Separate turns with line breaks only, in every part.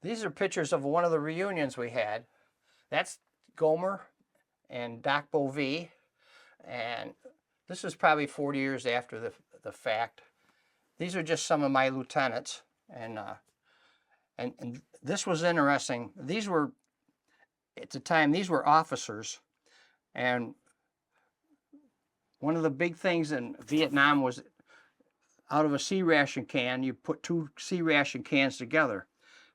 These are pictures of one of the reunions we had. That's Gomer and Doc Bovee, and this is probably 40 years after the fact. These are just some of my lieutenants, and this was interesting. These were, at the time, these were officers, and one of the big things in Vietnam was out of a C-ration can, you put 2 C-ration cans together,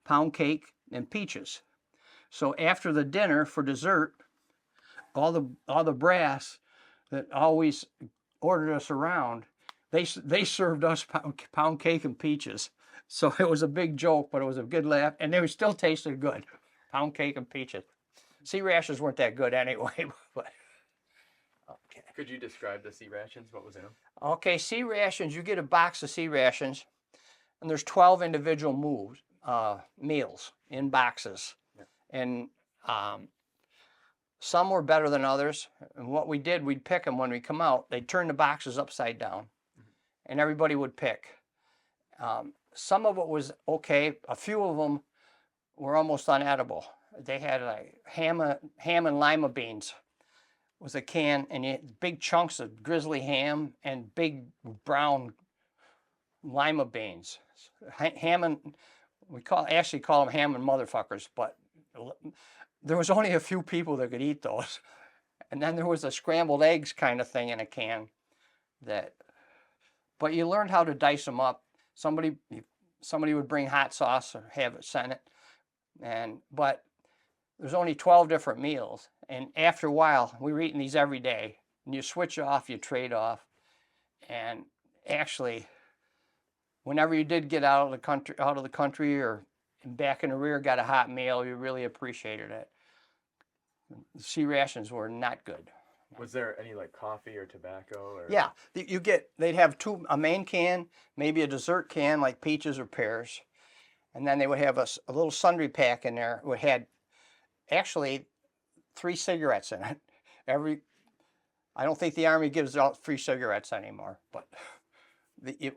pound cake and peaches. So after the dinner for dessert, all the brass that always ordered us around, they served us pound cake and peaches. So it was a big joke, but it was a good laugh, and they still tasted good. Pound cake and peaches. C-rations weren't that good anyway, but okay.
Could you describe the C-rations? What was in them?
Okay, C-rations, you get a box of C-rations, and there's 12 individual meals in boxes.
Yeah.
And some were better than others. And what we did, we'd pick them when we come out. They'd turn the boxes upside down, and everybody would pick. Some of it was okay. A few of them were almost unedible. They had like ham and lima beans was a can, and you had big chunks of grizzly ham and big brown lima beans. Ham and we actually call them ham and motherfuckers, but there was only a few people that could eat those. And then there was a scrambled eggs kind of thing in a can but you learned how to dice them up. Somebody would bring hot sauce or have it sent it, but there's only 12 different meals, and after a while, we were eating these every day. And you switch off, you trade off, and actually, whenever you did get out of the country, or back in the rear, got a hot meal, you really appreciated it. The C-rations were not good.
Was there any like coffee or tobacco? Or...
Yeah, they'd have a main can, maybe a dessert can like peaches or pears, and then they would have a little sundry pack in there. It had actually 3 cigarettes in it. I don't think the Army gives out free cigarettes anymore, but you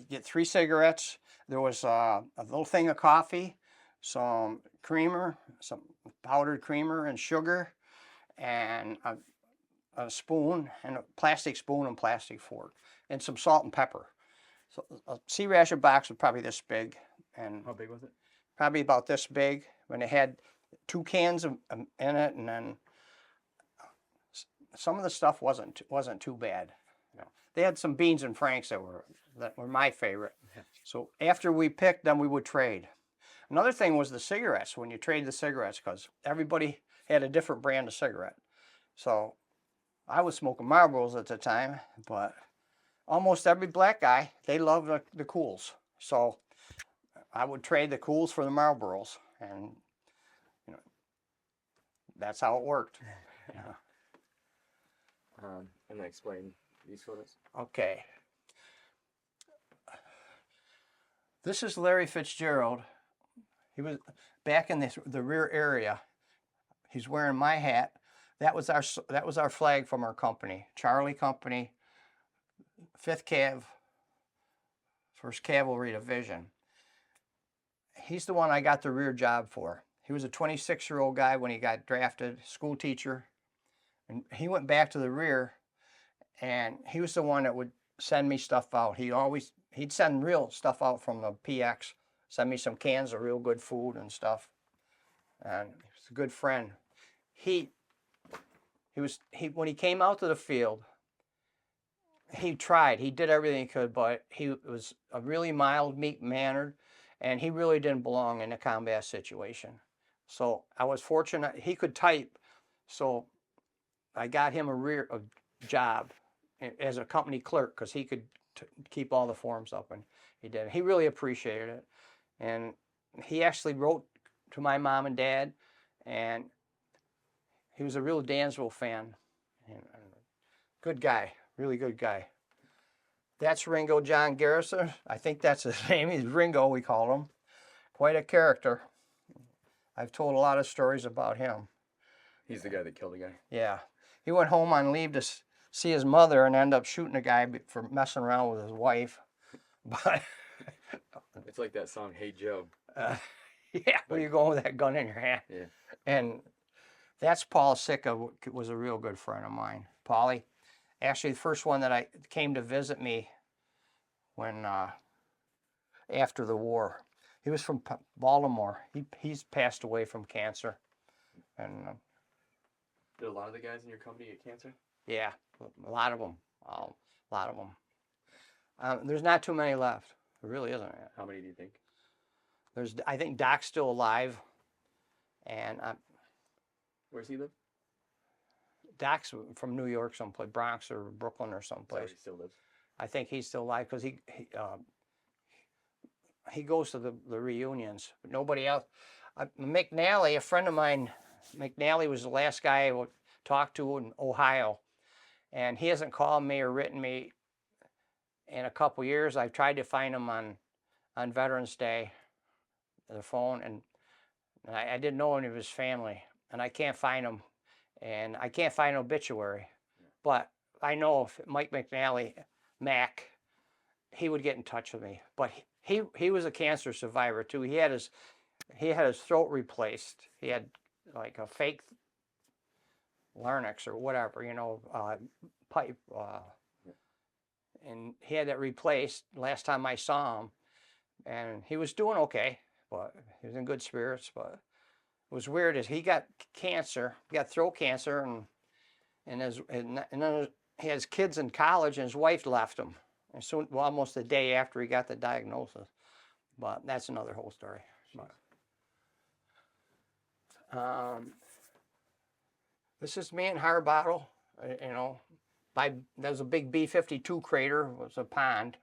get 3 cigarettes. There was a little thing of coffee, some creamer, some powdered creamer and sugar, and a spoon, and a plastic spoon and plastic fork, and some salt and pepper. So a C-ration box was probably this big. And
how big was it?
Probably about this big. When it had 2 cans in it, and then some of the stuff wasn't too bad. You know, they had some beans and franks that were my favorite. So after we picked them, we would trade. Another thing was the cigarettes. When you trade the cigarettes, because everybody had a different brand of cigarette. So I was smoking Marlboros at the time, but almost every black guy, they loved the Cools. So I would trade the Cools for the Marlboros, and that's how it worked. Yeah.
And I explain these photos.
Okay. This is Larry Fitzgerald. He was back in the rear area. He's wearing my hat. That was our flag from our company, Charlie Company, 5th Cav, 1st Cavalry Division. He's the one I got the rear job for. He was a 26-year-old guy when he got drafted, school teacher, and he went back to the rear, and he was the one that would send me stuff out. He'd send real stuff out from the PX, send me some cans of real good food and stuff, and he was a good friend. When he came out to the field, he did everything he could, but he was a really mild, meek-mannered, and he really didn't belong in a combat situation. So I was fortunate. He could type, so I got him a job as a company clerk, because he could keep all the forms up, and he did. He really appreciated it, and he actually wrote to my mom and dad, and he was a real Dansville fan. And good guy, really good guy. That's Ringo John Garrison. I think that's his name. He's Ringo, we call him. Quite a character. I've told a lot of stories about him.
He's the guy that killed the guy?
Yeah. He went home on leave to see his mother and ended up shooting a guy for messing around with his wife. But
it's like that song, Hey Joe.
Yeah, where you going with that gun in your hand?
Yeah.
And that's Paul Sicca, was a real good friend of mine. Paulie, actually the first one that I came to visit me when after the war. He was from Baltimore. He's passed away from cancer, and
Did a lot of the guys in your company get cancer?
yeah, a lot of them, a lot of them. There's not too many left. There really isn't.
How many do you think?
I think Doc's still alive, and
Where's he live?
Doc's from New York, someplace, Bronx or Brooklyn or
Is that
someplace.
where he still lives?
I think he's still alive because he goes to the reunions, but nobody else. McNally, a friend of mine, McNally was the last guy I talked to in Ohio, and he hasn't called me or written me in a couple years. I've tried to find him on Veterans Day, the phone, and I didn't know any of his family, and I can't find him, and I can't find an obituary, but I know if Mike McNally, Mac, he would get in touch with me. But he was a cancer survivor too. He had his throat replaced. He had like a fake larynx or whatever, pipe, and he had that replaced last time I saw him, and he was doing okay, but he was in good spirits. But it was weird is he got cancer, he got throat cancer, and then he has kids in college, and his wife left him. And soon, well, almost the day after he got the diagnosis. But that's another whole story. This is me in Harbottle. There's a big B-52 crater. It was a pond.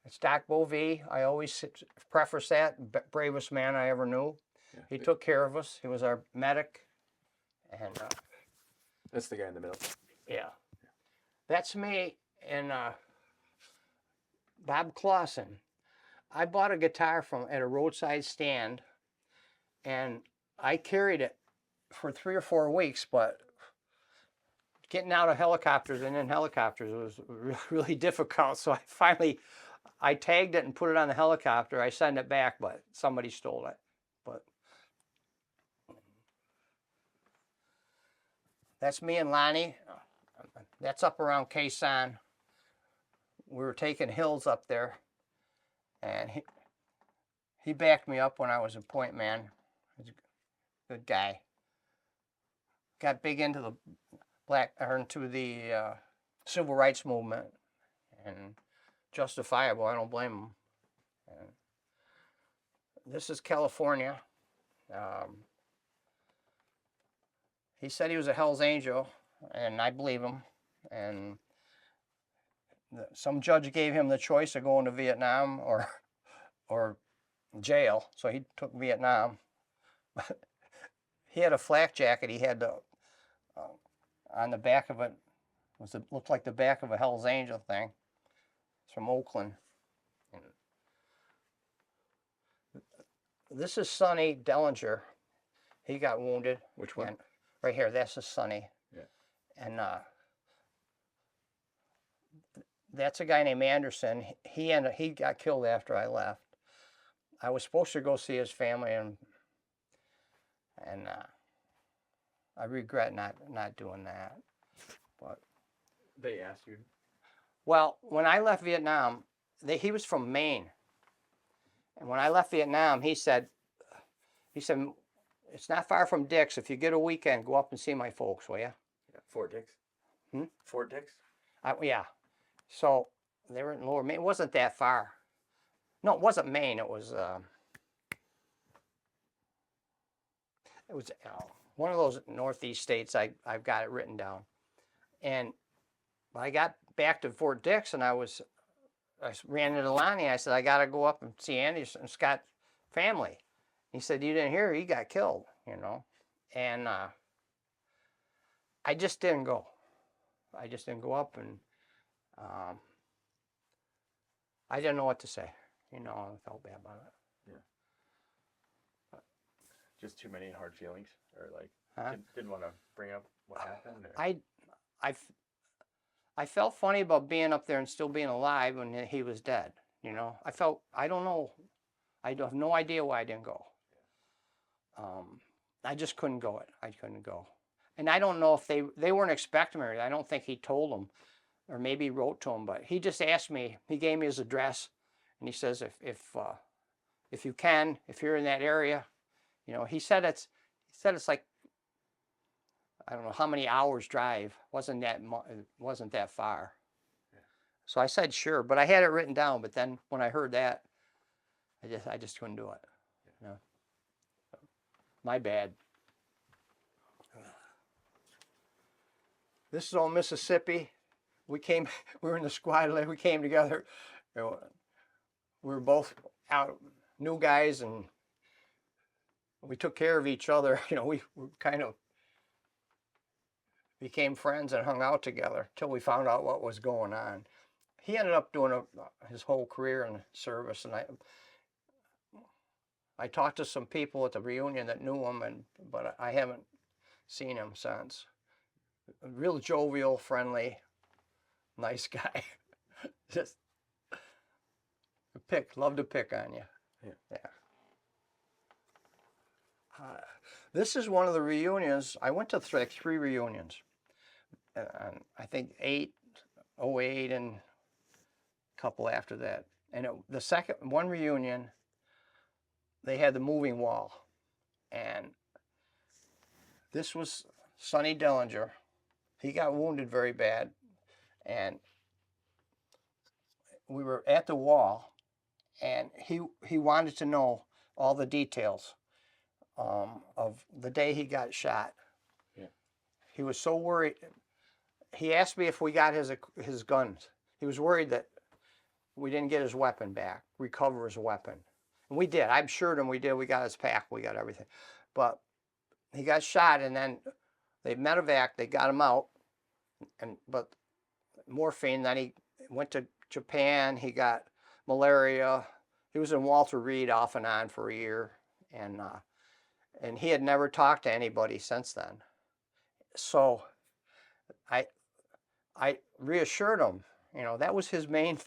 It's Doc Bovee. I always preface that. Bravest man I ever knew.
Yeah.
He took care of us. He was our medic. And
That's the guy in the middle.
yeah. That's me and Bob Clausen. I bought a guitar at a roadside stand, and I carried it for 3 or 4 weeks, but getting out of helicopters and in helicopters was really difficult. So I tagged it and put it on the helicopter. I sent it back, but somebody stole it. But that's me and Lonnie. That's up around Karson. We were taking hills up there, and he backed me up when I was a point man. He's a good guy. Got big into the civil rights movement, and justifiable. I don't blame him. And this is California. He said he was a Hell's Angel, and I believe him. And some judge gave him the choice of going to Vietnam or jail, so he took Vietnam. He had a flak jacket. He had on the back of it looked like the back of a Hell's Angel thing. It's from Oakland. This is Sonny Dellinger. He got wounded.
Which one?
Right here. That's Sonny.
Yeah.
And that's a guy named Anderson. He got killed after I left. I was supposed to go see his family, and I regret not doing that. But
They asked you.
well, when I left Vietnam, he was from Maine, and when I left Vietnam, he said, it's not far from Dick's. If you get a weekend, go up and see my folks, will you?
Yeah. Fort Dix. Fort Dix.
Yeah. So they were in Lower Maine. It wasn't that far. No, it wasn't Maine. It was one of those northeast states. I've got it written down. And I got back to Fort Dix, and I ran into Lonnie. I said, I got to go up and see Andy and Scott's family. He said, you didn't hear? He got killed, And I just didn't go. I just didn't go up, and I didn't know what to say. I felt bad about it.
Yeah. Just too many hard feelings, or like
Huh?
didn't want to bring up what happened. Or...
I felt funny about being up there and still being alive when he was dead. I don't know. I have no idea why I didn't go. I just couldn't go it. I couldn't go. And I don't know if they weren't expecting me. I don't think he told them, or maybe he wrote to them. But he just asked me. He gave me his address, and he says if you can, if you're in that area, you know, he said it's like, I don't know how many hours drive. Wasn't that far.
Yeah.
So I said sure, but I had it written down. But then when I heard that, I just couldn't do it.
Yeah.
You know? My bad. This is all Mississippi. We were in the squad. We came together. You know, we were both out, new guys, and we took care of each other. You know, we kind of became friends and hung out together till we found out what was going on. He ended up doing his whole career in service, and I talked to some people at the reunion that knew him, but I haven't seen him since. Real jovial, friendly, nice guy. Just love to pick on you. Yeah. This is one of the reunions. I went to like 3 reunions. I think 08, and a couple after that. And the second one reunion, they had the moving wall. And this was Sonny Dillinger. He got wounded very bad. And we were at the wall, and he wanted to know all the details of the day he got shot.
Yeah.
He was so worried. He asked me if we got his guns. He was worried that we didn't get his weapon back, recover his weapon. And we did. I'm assured him we did. We got his pack. We got everything. But he got shot, and then they medevac. They got him out, but morphine. Then he went to Japan. He got malaria. He was in Walter Reed off and on for a year, and he had never talked to anybody since then. So I reassured him. You know, that was his main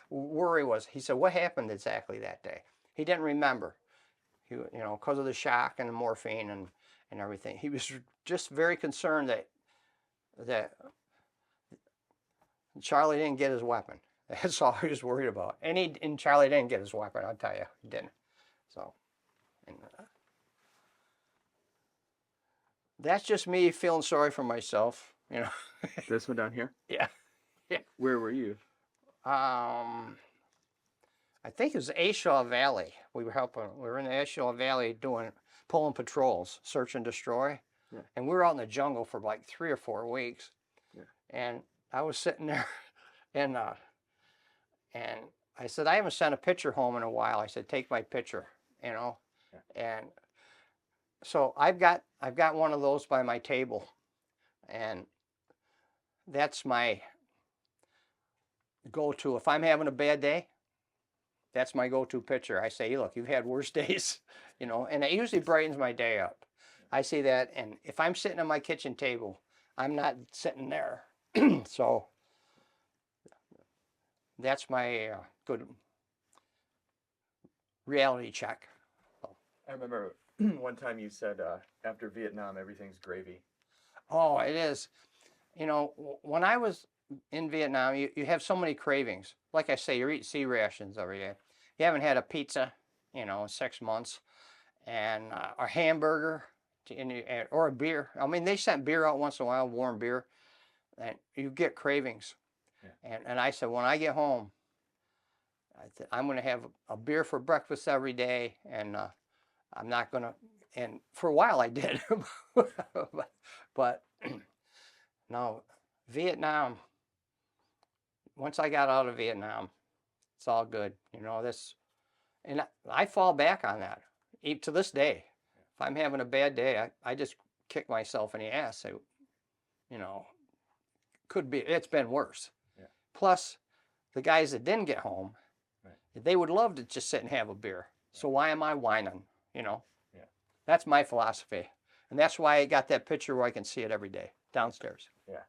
worry was. He said, "What happened exactly that day?" He didn't remember. You know, because of the shock and the morphine and everything. He was just very concerned that Charlie didn't get his weapon. That's all he was worried about. And Charlie didn't get his weapon, I'll tell you. He didn't. So, that's just me feeling sorry for myself, you know.
This one down here?
Yeah.
Where were you?
I think it was Ashaw Valley. We were in the Ashaw Valley pulling patrols, search and destroy.
Yeah.
And we were out in the jungle for like 3 or 4 weeks.
Yeah. And
I was sitting there and I said, I haven't sent a picture home in a while. I said, take my picture, you know. Yeah. And so I've got one of those by my table, and that's my go-to. If I'm having a bad day, that's my go-to picture. I say, look, you've had worse days, you know, and it usually brightens my day up. I see that, and if I'm sitting at my kitchen table, I'm not sitting there. So that's my good reality check.
I remember one time you said after Vietnam, everything's gravy.
Oh, it is. You know, when I was in Vietnam, you have so many cravings. Like I say, you're eating C-rations every day. You haven't had a pizza, you know, in 6 months, and a hamburger, or a beer. I mean, they sent beer out once in a while, warm beer, and you get cravings. Yeah. And I said, when I get home, I'm going to have a beer for breakfast every day, and I'm not going to, and for a while I did, but no, Vietnam, once I got out of Vietnam, it's all good, you know, and I fall back on that, even to this day. If I'm having a bad day, I just kick myself in the ass, say, you know, it's been worse. Yeah. Plus, the guys that didn't get home, right, they would love to just sit and have a beer. So why am I whining, you know? Yeah. That's my philosophy. And that's why I got that picture where I can see it every day, downstairs.
Yeah.